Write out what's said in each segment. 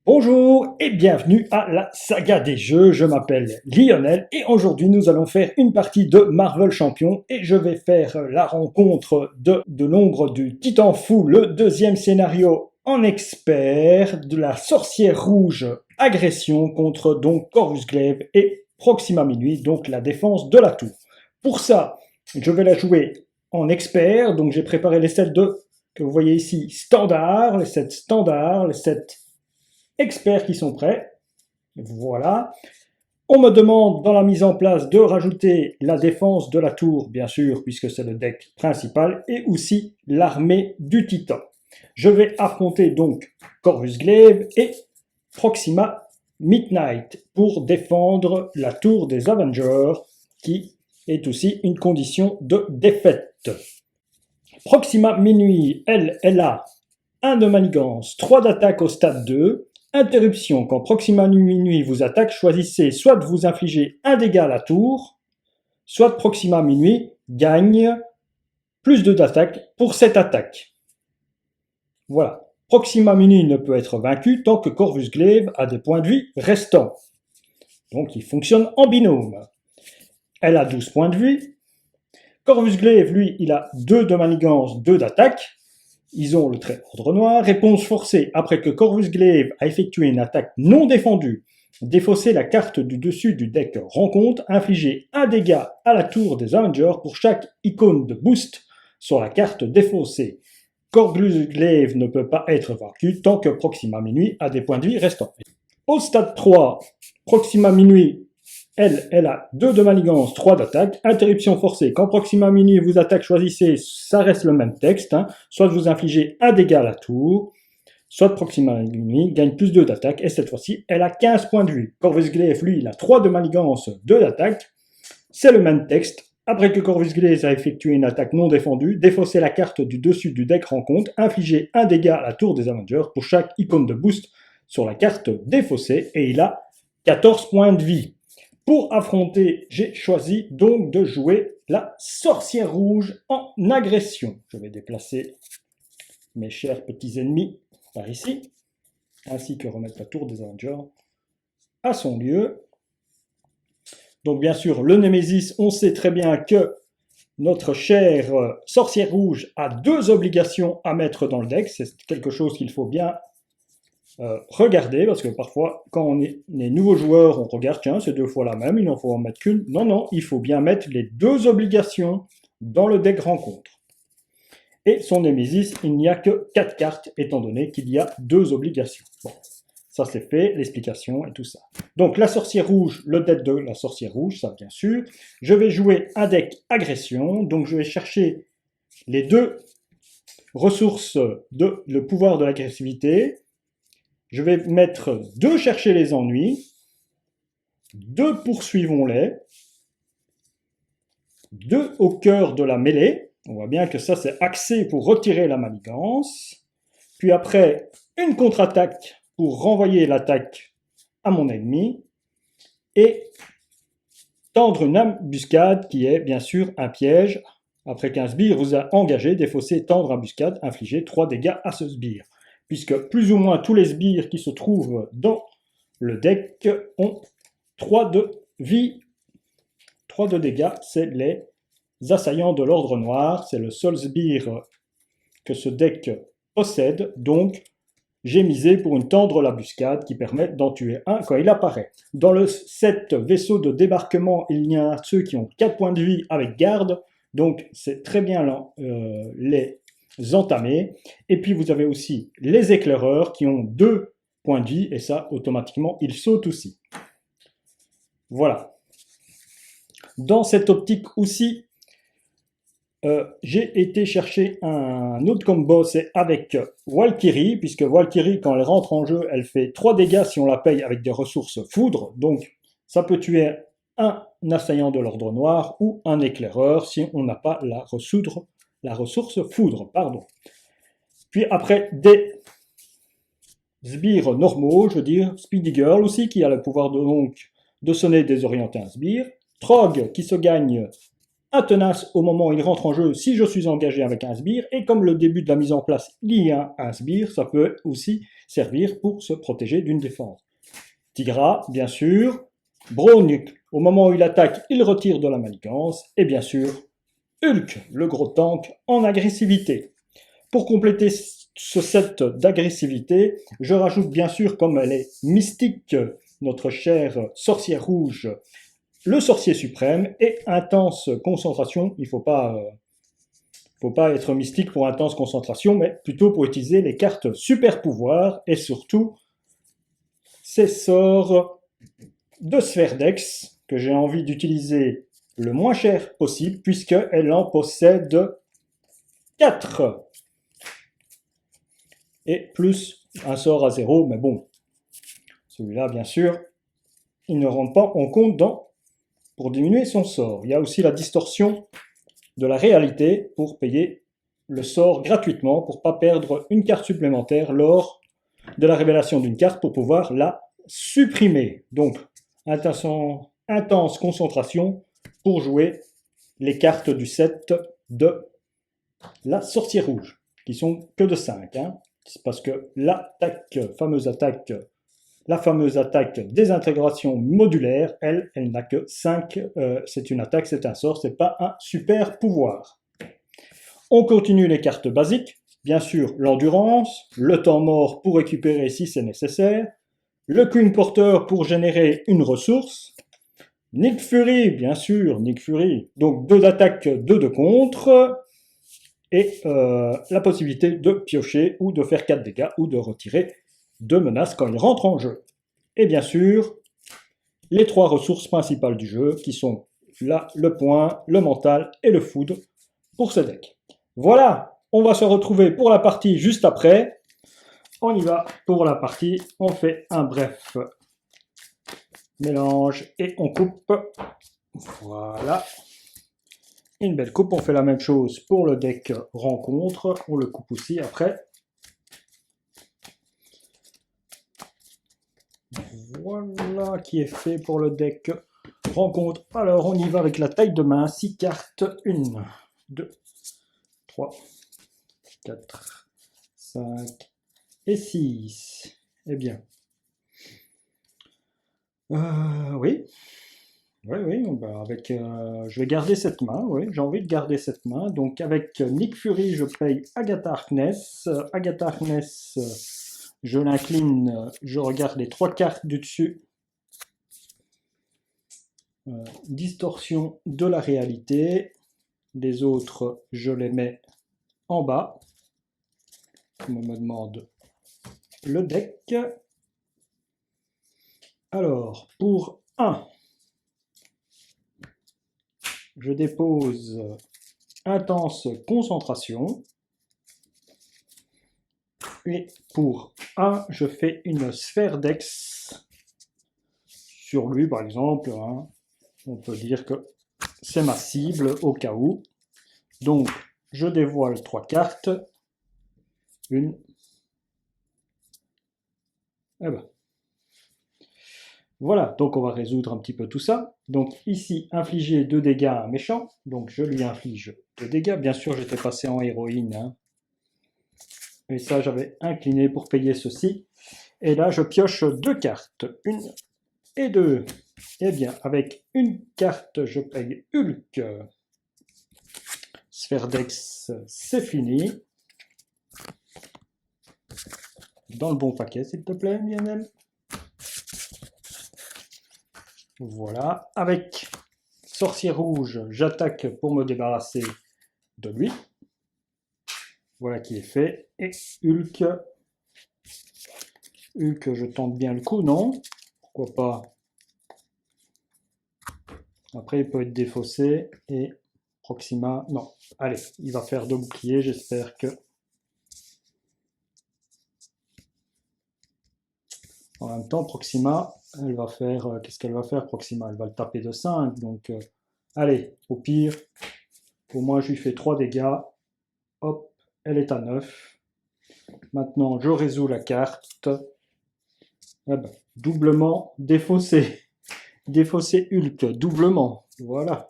Bonjour et bienvenue à la saga des jeux, je m'appelle Lionel et aujourd'hui nous allons faire une partie de Marvel Champion et je vais faire la rencontre de l'ombre du Titan Fou, le deuxième scénario en expert de la sorcière rouge agression contre donc Corvus Glaive et Proxima Minuit, donc la défense de la tour. Pour ça, je vais la jouer en expert, donc j'ai préparé les sets que vous voyez ici, standard, les sets experts qui sont prêts. Voilà. On me demande dans la mise en place de rajouter la défense de la tour, bien sûr, puisque c'est le deck principal, et aussi l'armée du Titan. Je vais affronter donc Corvus Glaive et Proxima Midnight pour défendre la tour des Avengers, qui est aussi une condition de défaite. Proxima Minuit, elle a 1 de manigance, 3 d'attaque au stade 2, interruption, quand Proxima Minuit vous attaque, choisissez soit de vous infliger un dégât à la tour, soit Proxima Minuit gagne plus 2 d'attaque pour cette attaque. Voilà. Proxima Minuit ne peut être vaincu tant que Corvus Glaive a des points de vie restants. Donc il fonctionne en binôme. Elle a 12 points de vie. Corvus Glaive, lui, il a 2 de manigance, 2 d'attaque. Ils ont le trait ordre noir. Réponse forcée. Après que Corvus Glaive a effectué une attaque non défendue, défaussez la carte du dessus du deck rencontre, infligez un dégât à la tour des Avengers pour chaque icône de boost sur la carte défaussée. Corvus Glaive ne peut pas être vaincu tant que Proxima Minuit a des points de vie restants. Au stade 3, Proxima Minuit, elle a 2 de manigance, 3 d'attaque. Interruption forcée. Quand Proxima Minuit vous attaque, choisissez, ça reste le même texte. Soit vous infligez un dégât à la tour, soit Proxima Minuit gagne plus 2 d'attaque. Et cette fois-ci, elle a 15 points de vie. Corvus Glaive, lui, il a 3 de manigance, 2 d'attaque. C'est le même texte. Après que Corvus Glaive a effectué une attaque non défendue, défaussez la carte du dessus du deck rencontre, infligez un dégât à la tour des Avengers pour chaque icône de boost sur la carte défaussée. Et il a 14 points de vie. Pour affronter, j'ai choisi donc de jouer la sorcière rouge en agression. Je vais déplacer mes chers petits ennemis par ici, ainsi que remettre la tour des Avengers à son lieu. Donc bien sûr, le Némésis, on sait très bien que notre chère sorcière rouge a 2 obligations à mettre dans le deck. C'est quelque chose qu'il faut bien regarder, parce que parfois, quand on est nouveau joueur, on regarde, tiens, c'est 2 fois la même, il en faut en mettre qu'une. Non, non, il faut bien mettre les 2 obligations dans le deck rencontre. Et son Némésis, il n'y a que 4 cartes, étant donné qu'il y a 2 obligations. Bon, ça c'est fait, l'explication et tout ça. Donc la sorcière rouge, le deck de la sorcière rouge, ça bien sûr. Je vais jouer un deck agression, donc je vais chercher les 2 ressources de le pouvoir de l'agressivité. Je vais mettre 2 chercher les ennuis, 2 poursuivons-les, 2 au cœur de la mêlée. On voit bien que ça c'est axé pour retirer la manigance. Puis après, une contre-attaque pour renvoyer l'attaque à mon ennemi. Et tendre une embuscade qui est bien sûr un piège. Après qu'un sbire vous a engagé, défausser, tendre embuscade, infliger 3 dégâts à ce sbire. Puisque plus ou moins tous les sbires qui se trouvent dans le deck ont 3 de vie, 3 de dégâts, c'est les assaillants de l'ordre noir, c'est le seul sbire que ce deck possède, donc j'ai misé pour une tendre l'embuscade qui permet d'en tuer un quand il apparaît. Dans le set vaisseau de débarquement, il y a ceux qui ont 4 points de vie avec garde, donc c'est très bien les entamer. Et puis vous avez aussi les éclaireurs qui ont 2 points de vie et ça automatiquement ils sautent aussi. Voilà. Dans cette optique aussi, j'ai été chercher un autre combo, c'est avec Valkyrie, puisque Valkyrie quand elle rentre en jeu, elle fait 3 dégâts si on la paye avec des ressources foudre, donc ça peut tuer un assaillant de l'ordre noir ou un éclaireur si on n'a pas la ressource foudre, pardon. Puis après, des sbires normaux, je veux dire, Speedy Girl aussi, qui a le pouvoir de sonner et désorienter un sbire. Trog, qui se gagne tenace au moment où il rentre en jeu si je suis engagé avec un sbire, et comme le début de la mise en place, il y a un sbire, ça peut aussi servir pour se protéger d'une défense. Tigra, bien sûr. Bronuk, au moment où il attaque, il retire de la manigance. Et bien sûr, Hulk, le gros tank en agressivité. Pour compléter ce set d'agressivité, je rajoute bien sûr, comme elle est mystique, notre chère sorcière rouge, le sorcier suprême et intense concentration. Il ne faut pas être mystique pour intense concentration, mais plutôt pour utiliser les cartes super pouvoirs et surtout ces sorts de Sphère d'Ex que j'ai envie d'utiliser le moins cher possible puisqu'elle en possède 4. Et plus un sort à 0, mais bon, celui-là bien sûr, il ne rentre pas en compte pour diminuer son sort. Il y a aussi la distorsion de la réalité pour payer le sort gratuitement, pour ne pas perdre une carte supplémentaire lors de la révélation d'une carte pour pouvoir la supprimer. Donc, intense concentration pour jouer les cartes du set de la sorcière rouge, qui sont que de 5. C'est parce que l'attaque, la fameuse attaque désintégration modulaire, elle n'a que 5. C'est une attaque, c'est un sort, c'est pas un super pouvoir. On continue les cartes basiques. Bien sûr, l'endurance, le temps mort pour récupérer si c'est nécessaire, le Queen Porter pour générer une ressource, Nick Fury, bien sûr, Nick Fury, donc 2 d'attaque, 2 de contre, et la possibilité de piocher ou de faire 4 dégâts ou de retirer 2 menaces quand il rentre en jeu. Et bien sûr, les 3 ressources principales du jeu qui sont là, le point, le mental et le food pour ce deck. Voilà, on va se retrouver pour la partie juste après. On y va pour la partie, on fait un bref mélange et on coupe. Voilà. Une belle coupe, on fait la même chose pour le deck rencontre, on le coupe aussi après. Voilà qui est fait pour le deck rencontre. Alors on y va avec la taille de main, 6 cartes, 1, 2, 3, 4, 5 et 6. Eh bien, oui. Oui, avec, je vais garder cette main, oui, j'ai envie de garder cette main. Donc avec Nick Fury, je paye Agatha Harkness. Agatha Harkness, je l'incline, je regarde les 3 cartes du dessus. Distorsion de la réalité. Les autres, je les mets en bas. On me demande le deck. Alors, pour 1, je dépose intense concentration. Et pour 1, je fais une sphère d'Ex sur lui, par exemple. On peut dire que c'est ma cible au cas où. Donc, je dévoile 3 cartes. Une. Eh ben. Voilà, donc on va résoudre un petit peu tout ça. Donc ici, infliger 2 dégâts à un méchant. Donc je lui inflige 2 dégâts. Bien sûr, j'étais passé en héroïne. Et ça, j'avais incliné pour payer ceci. Et là, je pioche 2 cartes. 1 et 2. Eh bien, avec une carte, je paye Hulk. Sphère d'Ex, c'est fini. Dans le bon paquet, s'il te plaît, Lionel. Voilà. Avec Sorcier Rouge, j'attaque pour me débarrasser de lui. Voilà qui est fait. Et Hulk. Hulk, je tente bien le coup, non? Pourquoi pas? Après, il peut être défaussé. Et Proxima, non. Allez, il va faire 2 boucliers, j'espère que... En même temps, Proxima, elle va faire... qu'est-ce qu'elle va faire, Proxima? Elle va le taper de 5. Donc, allez, au pire, au moins je lui fais 3 dégâts. Hop, elle est à 9. Maintenant, je résous la carte. Ah ben, doublement défaussé. Défaussé Hulk, doublement. Voilà.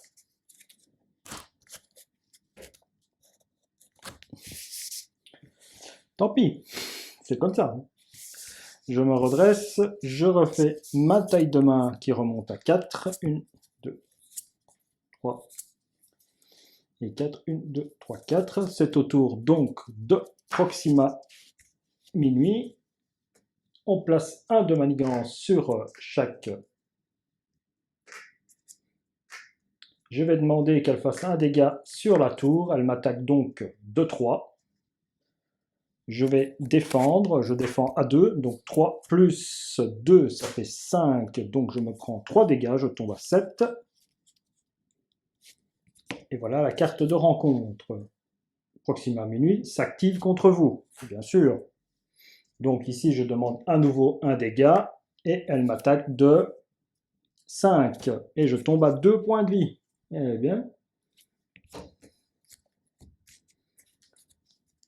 Tant pis, c'est comme ça. Je me redresse, je refais ma taille de main qui remonte à 4. 1, 2, 3 et 4. 1, 2, 3, 4. C'est au tour donc de Proxima Minuit. On place un de manigance sur chaque. Je vais demander qu'elle fasse un dégât sur la tour. Elle m'attaque donc de 3. Je vais défendre. Je défends à 2. Donc 3 plus 2, ça fait 5. Donc je me prends 3 dégâts. Je tombe à 7. Et voilà la carte de rencontre. Proxima Minuit s'active contre vous, bien sûr. Donc ici, je demande à nouveau un dégât. Et elle m'attaque de 5. Et je tombe à 2 points de vie. Eh bien.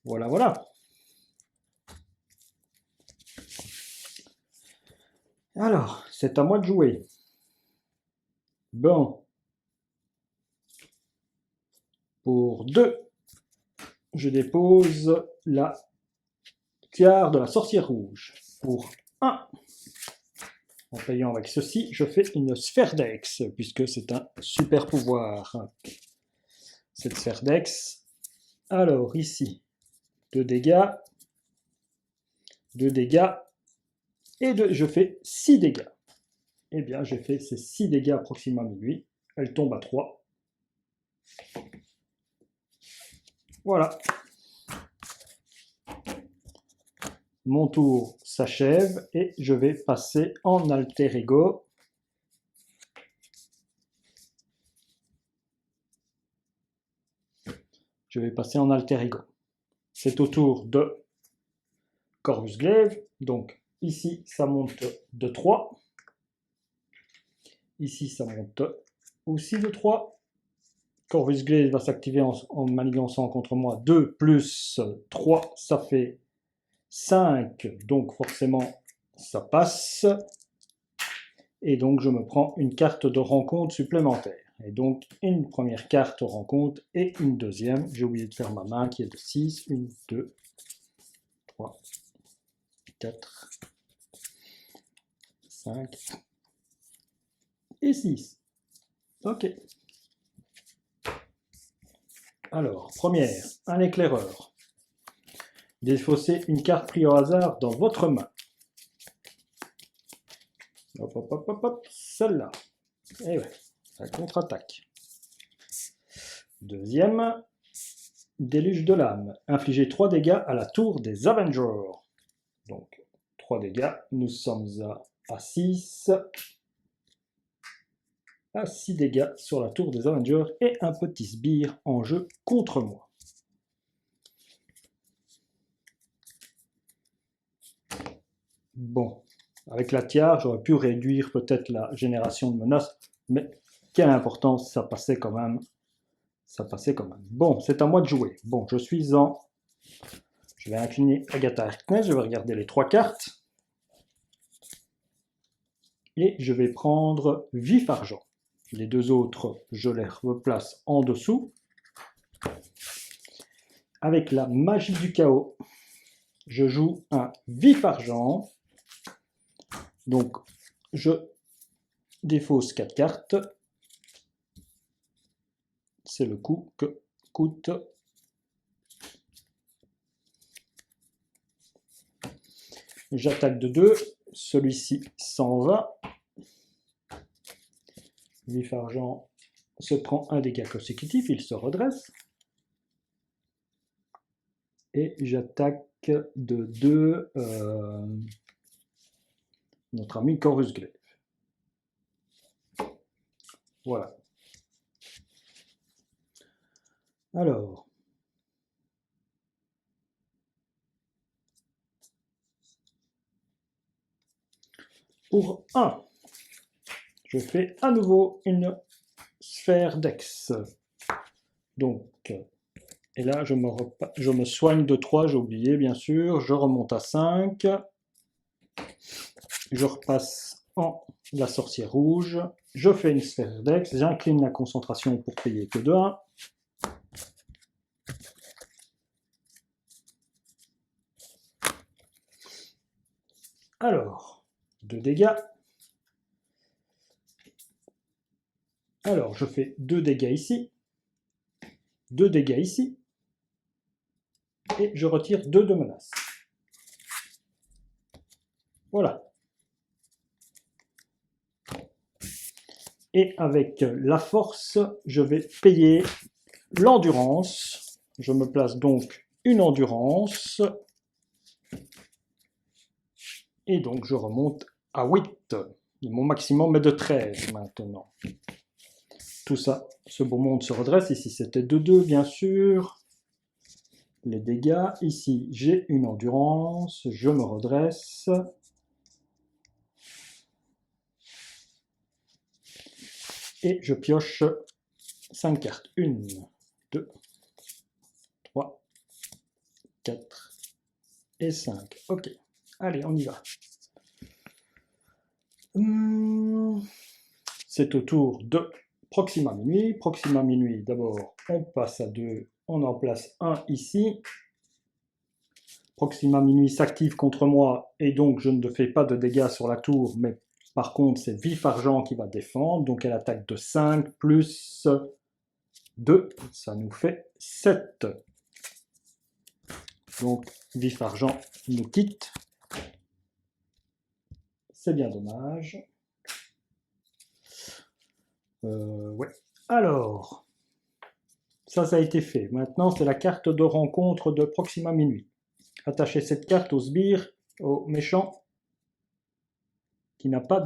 Voilà, voilà. Alors, c'est à moi de jouer. Bon. Pour 2, je dépose la tiare de la sorcière rouge. Pour 1, en payant avec ceci, je fais une sphère d'ex, puisque c'est un super pouvoir. Cette sphère d'ex. Alors, ici, 2 dégâts. 2 dégâts. Et je fais 6 dégâts. Eh bien, j'ai fait ces 6 dégâts à Proxima Minuit. Elle tombe à 3. Voilà. Mon tour s'achève et je vais passer en alter ego. Je vais passer en alter ego. C'est au tour de Corvus Glaive. Donc ici, ça monte de 3. Ici, ça monte aussi de 3. Corvus Glaive va s'activer en manigançant contre moi. 2 plus 3, ça fait 5. Donc forcément, ça passe. Et donc, je me prends une carte de rencontre supplémentaire. Et donc, une première carte rencontre et une deuxième. J'ai oublié de faire ma main qui est de 6. 1, 2, 3, 4, 5 et 6. Ok. Alors, première, un éclaireur. Défaussez une carte prise au hasard dans votre main. Hop, hop, hop, hop, hop, celle-là. Et ouais, ça contre-attaque. Deuxième, déluge de l'âme. Infligez 3 dégâts à la tour des Avengers. Donc, 3 dégâts. Nous sommes à 6. À 6 dégâts sur la tour des Avengers et un petit sbire en jeu contre moi. Bon, avec la tiare, j'aurais pu réduire peut-être la génération de menaces, mais quelle importance, ça passait quand même. Ça passait quand même. Bon, c'est à moi de jouer. Bon, je suis en... Je vais incliner Agatha Harkness, je vais regarder les 3 cartes. Et je vais prendre Vif Argent. Les 2 autres, je les replace en dessous. Avec la magie du chaos, je joue un Vif Argent. Donc, je défausse 4 cartes. C'est le coût que coûte. J'attaque de 2. Celui-ci s'en va. Vif Argent se prend un dégât consécutif. Il se redresse. Et j'attaque de 2 notre ami Corvus Glaive. Voilà. Alors, pour 1, je fais à nouveau une sphère d'ex. Donc, et là, je me soigne de 3, j'ai oublié bien sûr. Je remonte à 5. Je repasse en la sorcière rouge. Je fais une sphère d'ex. J'incline la concentration pour payer que de 1. Alors, 2 dégâts. Alors, je fais 2 dégâts ici, 2 dégâts ici, et je retire 2 de menace. Voilà. Et avec la force, je vais payer l'endurance. Je me place donc une endurance. Et donc, je remonte à 8. Mon maximum est de 13 maintenant. Tout ça, ce beau monde se redresse. Ici, c'était de 2, bien sûr. Les dégâts. Ici, j'ai une endurance. Je me redresse. Et je pioche 5 cartes. 1, 2, 3, 4 et 5. Ok. Allez, on y va. C'est au tour de Proxima Minuit. Proxima Minuit, d'abord, on passe à 2. On en place un ici. Proxima Minuit s'active contre moi et donc je ne fais pas de dégâts sur la tour, mais par contre c'est Vif Argent qui va défendre, donc elle attaque de 5 plus 2, ça nous fait 7. Donc Vif Argent nous quitte, c'est bien dommage. Ouais. Alors, ça a été fait. Maintenant c'est la carte de rencontre de Proxima Minuit. Attachez cette carte au sbire, au méchant, qui n'est pas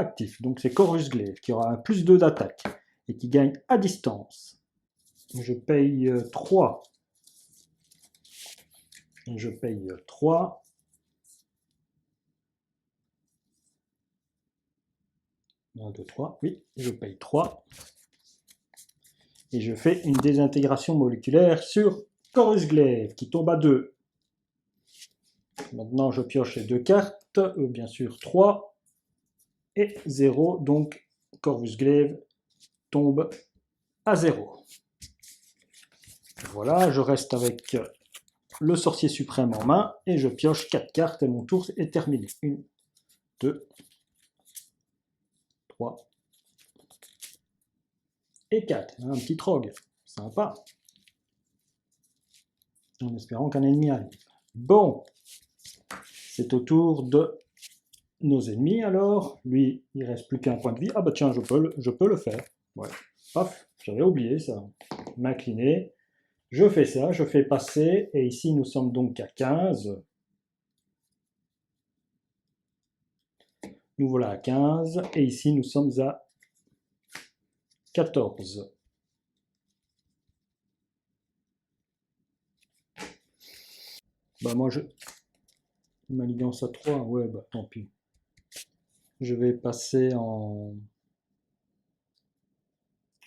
actif. Donc c'est Corvus Glaive, qui aura un plus 2 d'attaque, et qui gagne à distance. Je paye 3. Je paye 3. Un, 2, 3. Oui, je paye 3. Et je fais une désintégration moléculaire sur Corvus Glaive, qui tombe à 2. Maintenant, je pioche les 2 cartes, bien sûr 3 et 0, donc Corvus Glaive tombe à 0. Voilà, je reste avec le sorcier suprême en main et je pioche 4 cartes et mon tour est terminé. 1, 2, 3 et 4. Un petit trog, sympa. En espérant qu'un ennemi arrive. Bon, c'est au tour de nos ennemis alors. Lui, il reste plus qu'un point de vie. Ah bah tiens, je peux le faire. Ouais. Paf, j'avais oublié ça. M'incliner. Je fais ça, je fais passer, et ici nous sommes donc à 15. Nous voilà à 15, et ici nous sommes à 14. Bah moi je... Manigance à 3, ouais bah tant pis. Je vais passer en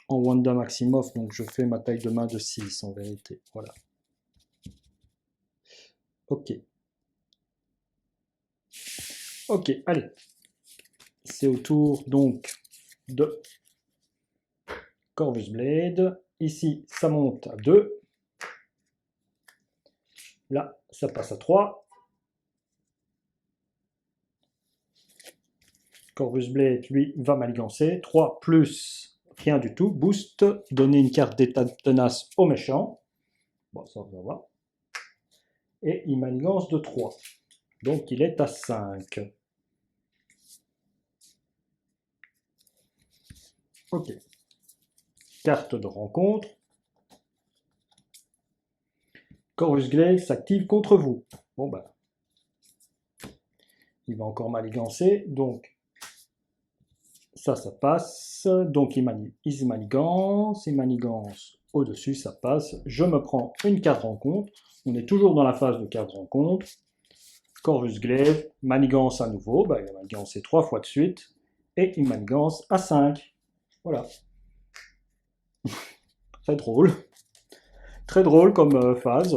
Wanda Maximoff, donc je fais ma taille de main de 6 en vérité, voilà. Ok. Ok, allez. C'est au tour donc de Corvus Blade. Ici, ça monte à 2. Là, ça passe à 3. Corvus Blade, lui, va manigancer. 3 plus rien du tout. Boost. Donner une carte d'état tenace au méchant. Bon, ça va. Et il manigance de 3. Donc il est à 5. Ok. Carte de rencontre. Corvus Glaive s'active contre vous. Bon bah. Il va encore manigancer. Donc ça passe. Donc il manigance. Il manigance au-dessus, ça passe. Je me prends une carte rencontre. On est toujours dans la phase de carte rencontre. Corvus Glaive, manigance à nouveau. Bah, il a manigancé 3 fois de suite. Et il manigance à 5. Voilà. Très drôle. Très drôle comme phase.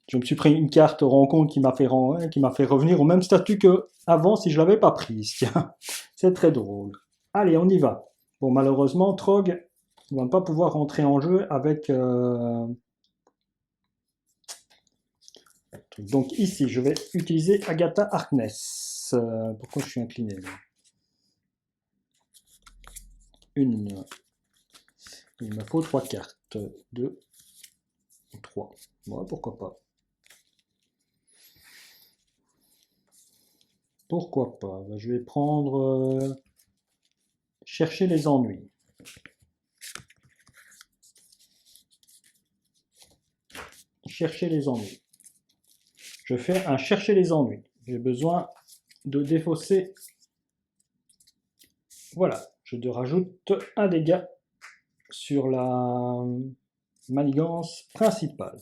Je me suis pris une carte rencontre qui m'a fait revenir au même statut que avant si je l'avais pas prise. Tiens, c'est très drôle. Allez, on y va. Bon, malheureusement, Trog ne va pas pouvoir rentrer en jeu avec... Donc ici, je vais utiliser Agatha Harkness. Pourquoi je suis incliné là? Une. Il me faut 3 cartes. 2, 3. Ouais, pourquoi pas. Pourquoi pas. Je vais prendre... chercher les ennuis. Chercher les ennuis. Je fais un chercher les ennuis. J'ai besoin de défausser. Voilà, je rajoute un dégât sur la manigance principale.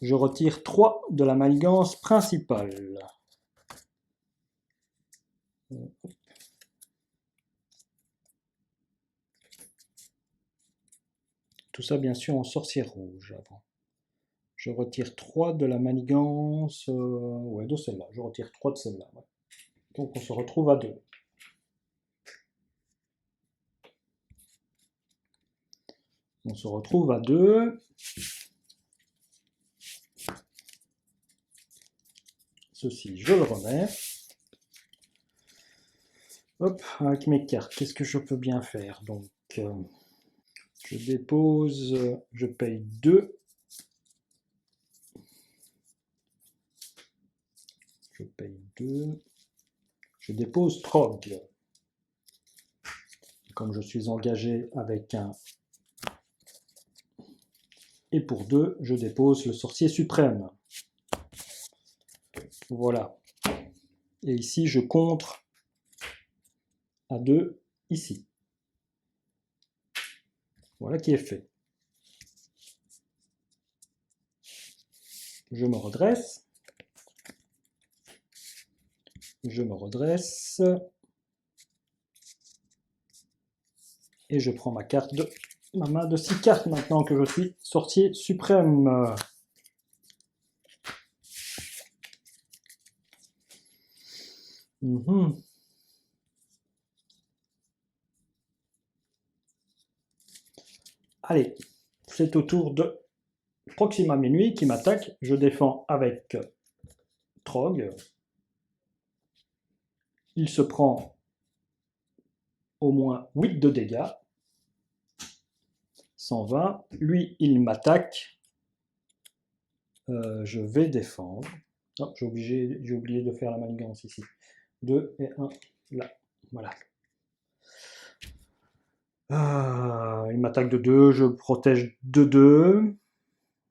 Je retire 3 de la manigance principale. Tout ça bien sûr en sorcière rouge avant. Je retire 3 de la manigance, ouais, de celle-là. Je retire 3 de celle-là. Ouais. Donc on se retrouve à 2. On se retrouve à 2. Ceci, je le remets. Hop, avec mes cartes, qu'est-ce que je peux bien faire? Donc, je dépose, je paye 2. Je paye 2. Je dépose Trog. Comme je suis engagé avec un... Et pour 2, je dépose le sorcier suprême. Voilà. Et ici, je contre à 2 ici. Voilà qui est fait. Je me redresse. Je me redresse. Et je prends ma carte de ma main de 6 cartes maintenant que je suis sorcier suprême. Allez, c'est au tour de Proxima Minuit qui m'attaque. Je défends avec Trog. Il se prend au moins 8 de dégâts. 120. Lui, il m'attaque. Je vais défendre. Oh, j'ai oublié de faire la manigance ici. 2 et 1 là. Voilà. Il m'attaque de 2. Je protège de 2.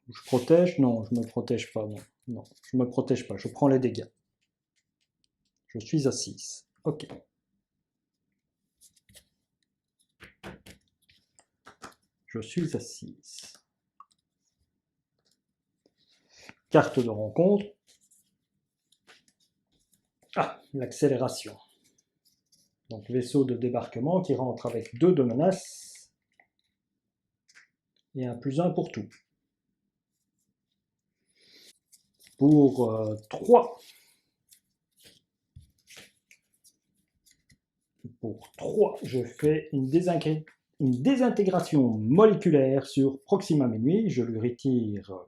Je protège? Non, je ne me protège pas. Non, non, je ne me protège pas. Je prends les dégâts. Je suis à 6. Ok. Je suis à 6. Carte de rencontre. Ah, l'accélération. Donc vaisseau de débarquement qui rentre avec 2 de menace. Et un +1 pour tout. Pour 3. Pour 3, je fais une désintégration moléculaire sur Proxima Minuit. Je lui retire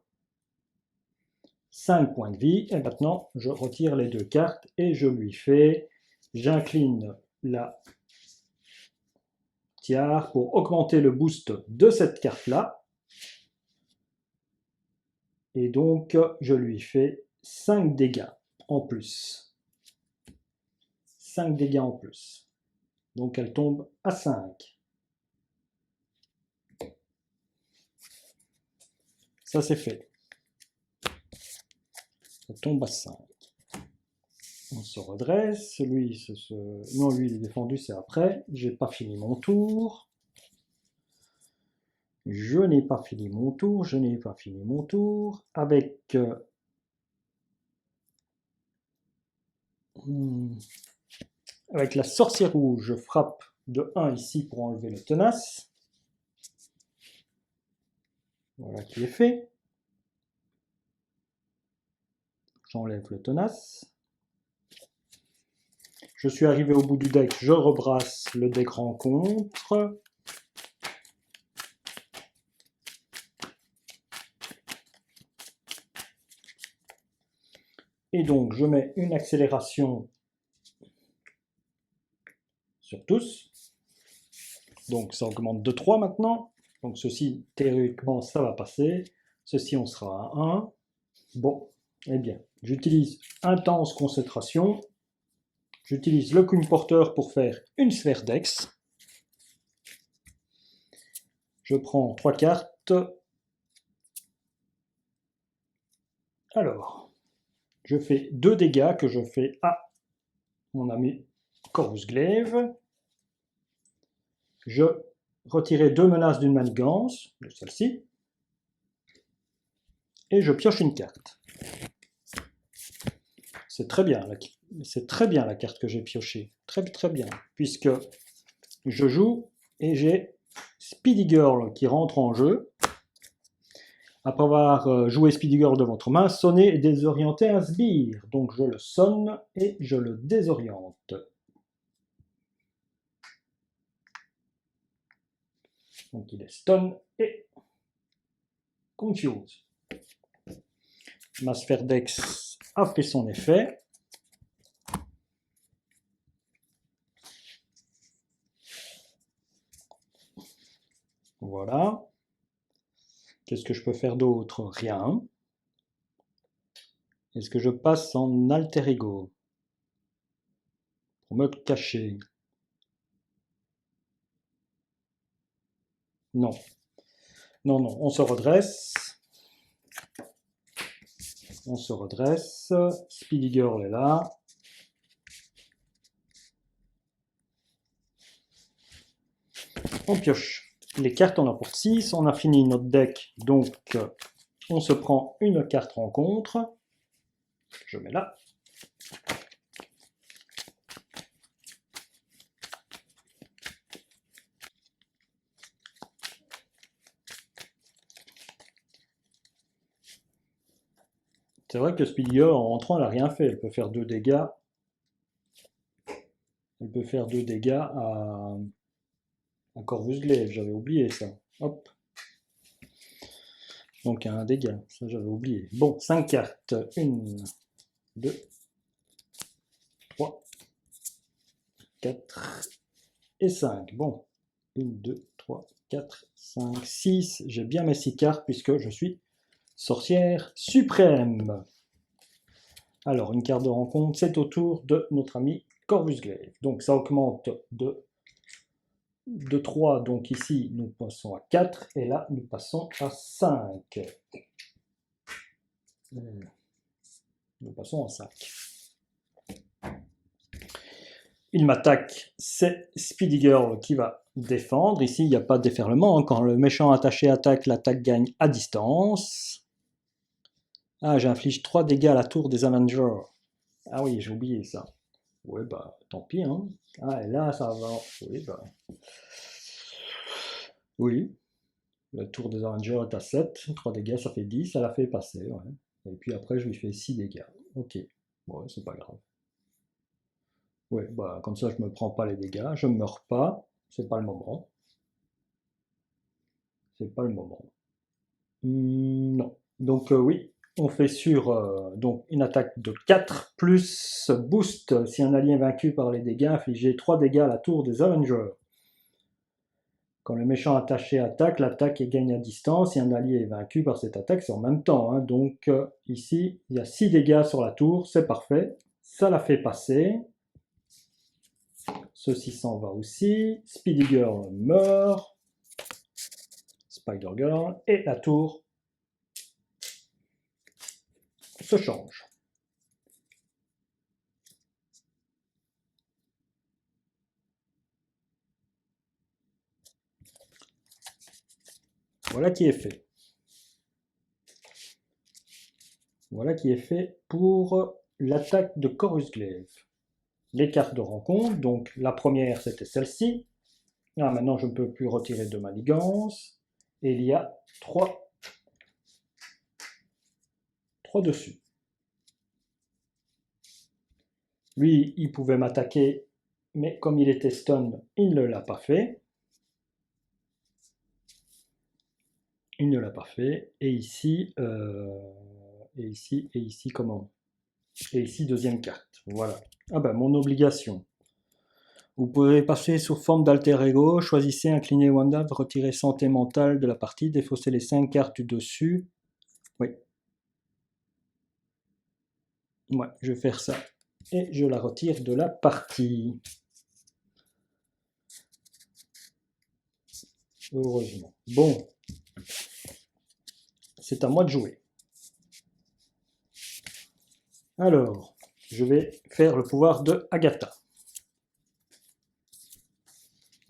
5 points de vie. Et maintenant, je retire les 2 cartes et je lui fais... J'incline la tiare pour augmenter le boost de cette carte-là. Et donc, je lui fais 5 dégâts en plus. 5 dégâts en plus. Donc, elle tombe à 5. Ça, c'est fait. Elle tombe à 5. On se redresse. Lui, non, lui, il est défendu, c'est après. J'ai pas fini mon tour. Je n'ai pas fini mon tour. Je n'ai pas fini mon tour. Avec... avec la sorcière rouge, je frappe de 1 ici pour enlever le tenace. Voilà qui est fait. J'enlève le tenace. Je suis arrivé au bout du deck, je rebrasse le deck rencontre. Et donc, je mets une accélération sur tous. Donc, ça augmente de 3 maintenant. Donc, ceci, théoriquement, ça va passer. Ceci, on sera à 1. Bon, eh bien, j'utilise intense concentration. J'utilise le Queen Porter pour faire une sphère d'Ex. Je prends 3 cartes. Alors, je fais 2 dégâts que je fais à mon ami Corvus Glaive. Je retirais 2 menaces d'une manigance, de celle-ci. Et je pioche une carte. C'est très bien la carte que j'ai piochée. Très très bien. Puisque je joue et j'ai Speedy Girl qui rentre en jeu. Après avoir joué Speedy Girl de votre main, sonnez et désorientez un sbire. Donc je le sonne et je le désoriente. Donc il est stun et confuse. Ma sphère d'Ex a fait son effet. Voilà. Qu'est-ce que je peux faire d'autre? Rien. Est-ce que je passe en alter ego pour me cacher? Non. Non, non, on se redresse. On se redresse. Speedy Girl est là. On pioche les cartes, on en porte 6. On a fini notre deck, donc on se prend une carte rencontre. Je mets là. C'est vrai que Speedy Girl, en rentrant, elle n'a rien fait. Elle peut faire 2 dégâts. Elle peut faire 2 dégâts à Corvus Glaive. J'avais oublié ça. Hop. Donc un dégât. Ça, j'avais oublié. Bon, 5 cartes. 1, 2, 3, 4 et 5. Bon. 1, 2, 3, 4, 5, 6. J'ai bien mes 6 cartes puisque je suis sorcière suprême. Alors, une carte de rencontre, c'est au tour de notre ami Corvus Glaive. Donc, ça augmente de 3. Donc, ici, nous passons à 4. Et là, nous passons à 5. Nous passons à 5. Il m'attaque, c'est Speedy Girl qui va défendre. Ici, il n'y a pas de déferlement. Hein. Quand le méchant attaché attaque, l'attaque gagne à distance. Ah, j'inflige 3 dégâts à la tour des Avengers. Ah oui, j'ai oublié ça. Ouais, bah, tant pis, hein. Ah, et là, ça va. Oui, bah. Oui. La tour des Avengers est à 7. 3 dégâts, ça fait 10. Ça l'a fait passer, ouais. Et puis après, je lui fais 6 dégâts. Ok. Ouais, c'est pas grave. Ouais, bah, comme ça, je me prends pas les dégâts. Je meurs pas. C'est pas le moment. C'est pas le moment. Non. Donc, oui. On fait sur donc une attaque de 4 plus boost si un allié est vaincu par les dégâts, infligez 3 dégâts à la tour des Avengers. Quand le méchant attaché attaque, l'attaque est gagne à distance. Si un allié est vaincu par cette attaque, c'est en même temps. Hein. Donc ici, il y a 6 dégâts sur la tour, c'est parfait. Ça la fait passer. Ceci s'en va aussi. Speedy Girl meurt. Spider Girl. Et la tour se change. Voilà qui est fait. Voilà qui est fait pour l'attaque de Corvus Glaive. Les cartes de rencontre, donc la première c'était celle-ci. Ah, maintenant je ne peux plus retirer de manigance. Et il y a 3 dessus. Lui, il pouvait m'attaquer, mais comme il était stun, il ne l'a pas fait. Il ne l'a pas fait. Et ici, comment? Et ici, deuxième carte. Voilà. Ah ben, mon obligation. Vous pouvez passer sous forme d'alter ego, choisissez, inclinez Wanda, retirez santé mentale de la partie, défaussez les 5 cartes du dessus. Oui. Ouais, je vais faire ça. Et je la retire de la partie. Heureusement. Bon. C'est à moi de jouer. Alors, je vais faire le pouvoir de Agatha.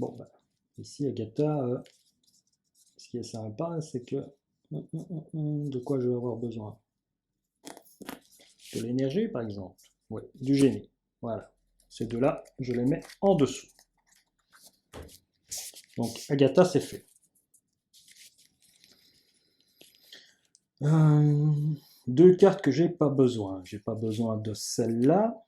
Bon, bah, ici, Agatha, ce qui est sympa, c'est que... De quoi je vais avoir besoin? De l'énergie, par exemple. Oui, du génie. Voilà. Ces deux-là, je les mets en dessous. Donc, Agatha, c'est fait. Deux cartes que j'ai pas besoin. J'ai pas besoin de celle-là.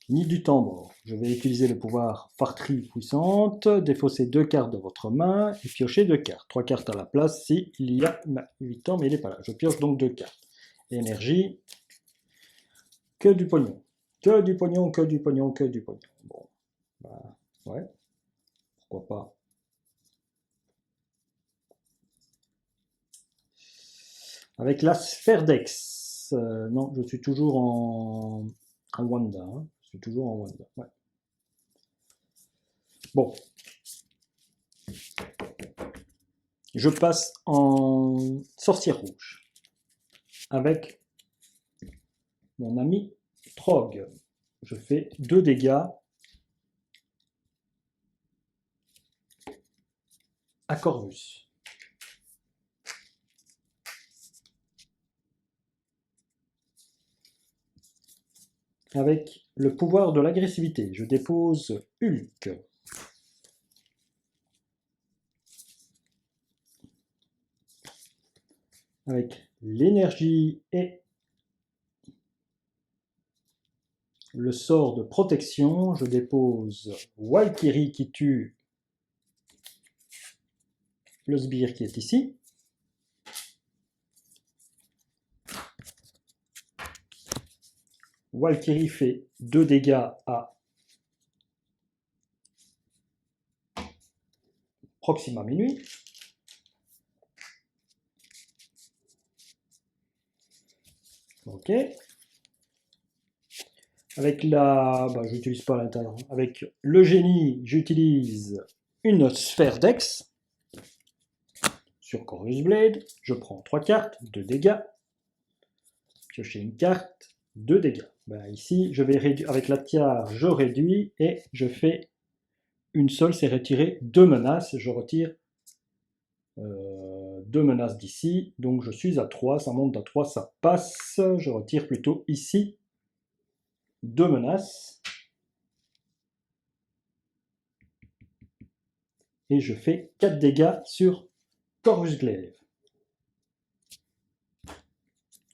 Ni du tambour. Je vais utiliser le pouvoir Partrie puissante, défausser 2 cartes de votre main et piocher 2 cartes. 3 cartes à la place si il y a 8 ans, mais il n'est pas là. Je pioche donc 2 cartes. Énergie, que du pognon. Que du pognon, que du pognon, que du pognon. Bon, bah, ouais, pourquoi pas. Avec la sphère d'Ex. Non, je suis toujours en Wanda. Hein. Je suis toujours en Wanda. Ouais. Bon. Je passe en sorcière rouge. Avec mon ami Trog. Je fais 2 dégâts à Corvus. Avec le pouvoir de l'agressivité, je dépose Hulk. Avec l'énergie et le sort de protection, je dépose Valkyrie qui tue le sbire qui est ici. Valkyrie fait 2 dégâts à Proxima Minuit. Ok. Avec la... Bah, j'utilise pas l'intérieur. Avec le génie, j'utilise une sphère d'Ex. Sur Corvus Blade, je prends 3 cartes, 2 dégâts. Piocher une carte, 2 dégâts. Ben, ici, je vais réduire, avec la tiare, je réduis et je fais une seule, c'est retirer 2 menaces. Je retire 2 menaces d'ici, donc je suis à 3, ça monte à 3, ça passe. Je retire plutôt ici 2 menaces. Et je fais 4 dégâts sur Corvus Glaive,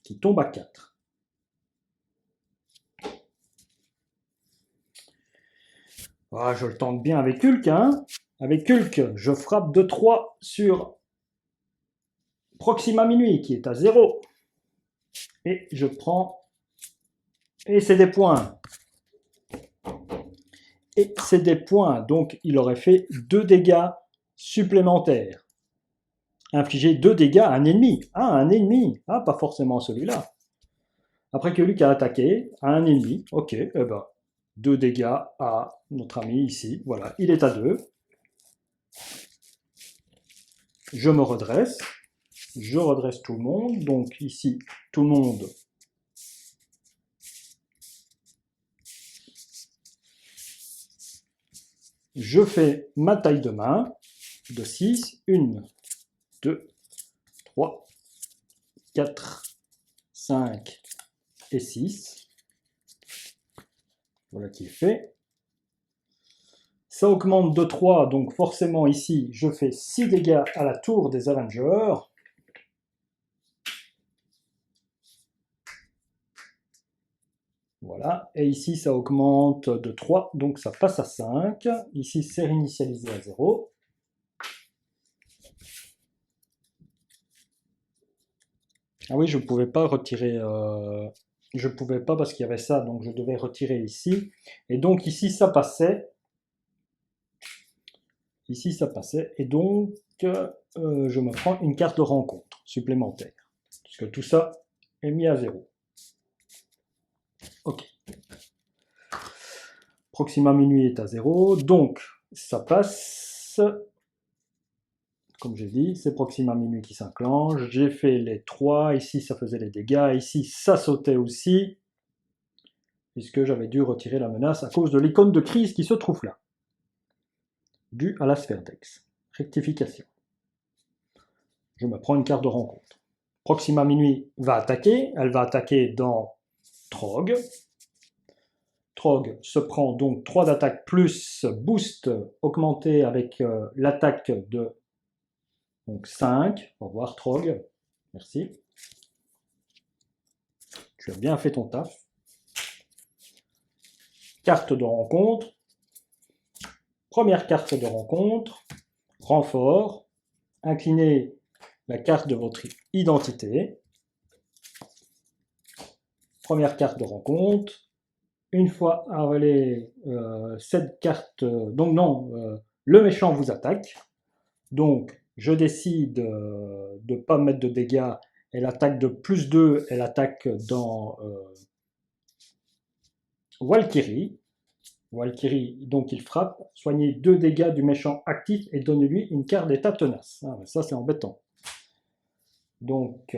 qui tombe à 4. Ah, je le tente bien avec Hulk, hein. Avec Hulk, je frappe de 3 sur Proxima Minuit, qui est à 0. Et je prends... Et c'est des points. Et c'est des points, donc il aurait fait 2 dégâts supplémentaires. Infliger 2 dégâts à un ennemi. Ah, un ennemi. Ah, pas forcément celui-là. Après que Luc a attaqué, à un ennemi. Ok, eh ben, 2 dégâts à notre ami ici. Voilà, il est à 2. Je me redresse. Je redresse tout le monde. Donc ici, tout le monde. Je fais ma taille de main de 6. 1, 2, 3, 4, 5 et 6. Voilà qui est fait. Ça augmente de 3, donc forcément ici, je fais 6 dégâts à la tour des Avengers. Voilà, et ici ça augmente de 3, donc ça passe à 5. Ici c'est réinitialisé à 0. Ah oui, je ne pouvais pas retirer... je ne pouvais pas parce qu'il y avait ça, donc je devais retirer ici. Et donc ici, ça passait. Ici, ça passait. Et donc, je me prends une carte de rencontre supplémentaire. Puisque tout ça est mis à 0. Ok. Proxima minuit est à 0. Donc, ça passe. Comme j'ai dit, c'est Proxima minuit qui s'enclenche. J'ai fait les 3. Ici, ça faisait les dégâts. Ici, ça sautait aussi. Puisque j'avais dû retirer la menace à cause de l'icône de crise qui se trouve là. Dû à la sphère d'Ex. Rectification. Je me prends une carte de rencontre. Proxima minuit va attaquer. Elle va attaquer dans Trog. Trog se prend donc 3 d'attaque plus boost augmenté avec l'attaque de donc 5. Au revoir Trog. Merci. Tu as bien fait ton taf. Carte de rencontre. Première carte de rencontre. Renfort. Inclinez la carte de votre identité. Première carte de rencontre. Une fois avalé cette carte, donc non, le méchant vous attaque. Donc je décide de ne pas mettre de dégâts. Elle attaque de plus 2, elle attaque dans Valkyrie. Valkyrie, donc il frappe. Soignez 2 dégâts du méchant actif et donnez-lui une carte d'état tenace. Ah, ça c'est embêtant. Donc,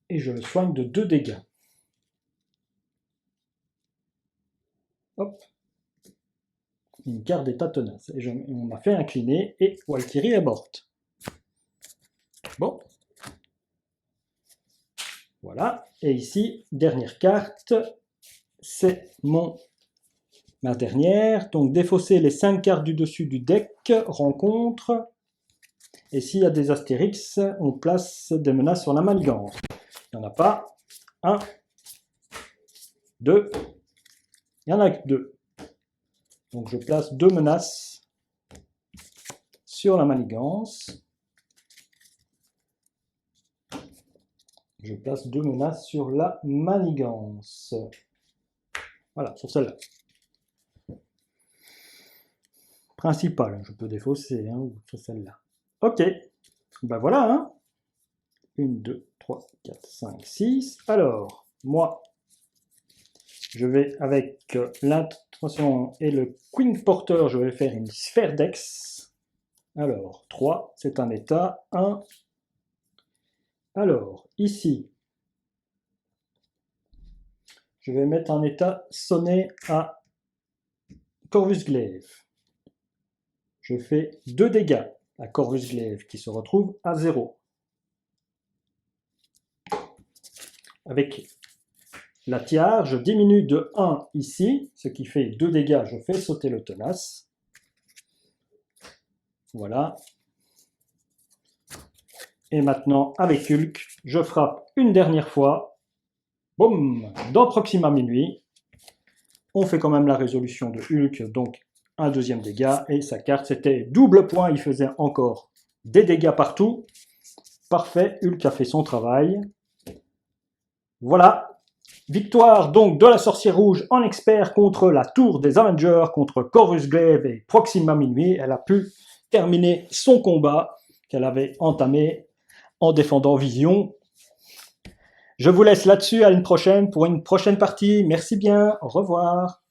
et je le soigne de 2 dégâts. Hop. Une carte d'état tenace. Et on m'a fait incliner et Valkyrie est morte. Bon. Voilà. Et ici, dernière carte. C'est ma dernière. Donc, défausser les 5 cartes du dessus du deck. Rencontre. Et s'il y a des astérix, on place des menaces sur la manigance. Il n'y en a pas. 1, 2. Il y en a que 2. Donc je place 2 menaces sur la manigance. Je place 2 menaces sur la manigance. Voilà, sur celle-là. Principale, je peux défausser, hein, ou sur celle-là. Ok, ben voilà, hein. 1, 2, 3, 4, 5, 6. Alors, moi, je vais avec l'intention et le Queen Porter, je vais faire une sphère d'Ex. Alors, 3, c'est un état. 1. Alors, ici, je vais mettre un état sonné à Corvus Glaive. Je fais 2 dégâts à Corvus Glaive qui se retrouve à 0. Avec la tiare, je diminue de 1 ici, ce qui fait 2 dégâts, je fais sauter le tenace. Voilà. Et maintenant, avec Hulk, je frappe une dernière fois. Boum, dans Proxima Minuit. On fait quand même la résolution de Hulk, donc un deuxième dégât. Et sa carte, c'était double point, il faisait encore des dégâts partout. Parfait, Hulk a fait son travail. Voilà. Victoire donc de la sorcière rouge en expert contre la tour des Avengers, contre Corvus Glaive et Proxima Minuit. Elle a pu terminer son combat qu'elle avait entamé en défendant Vision. Je vous laisse là-dessus, à une prochaine pour une prochaine partie. Merci bien, au revoir.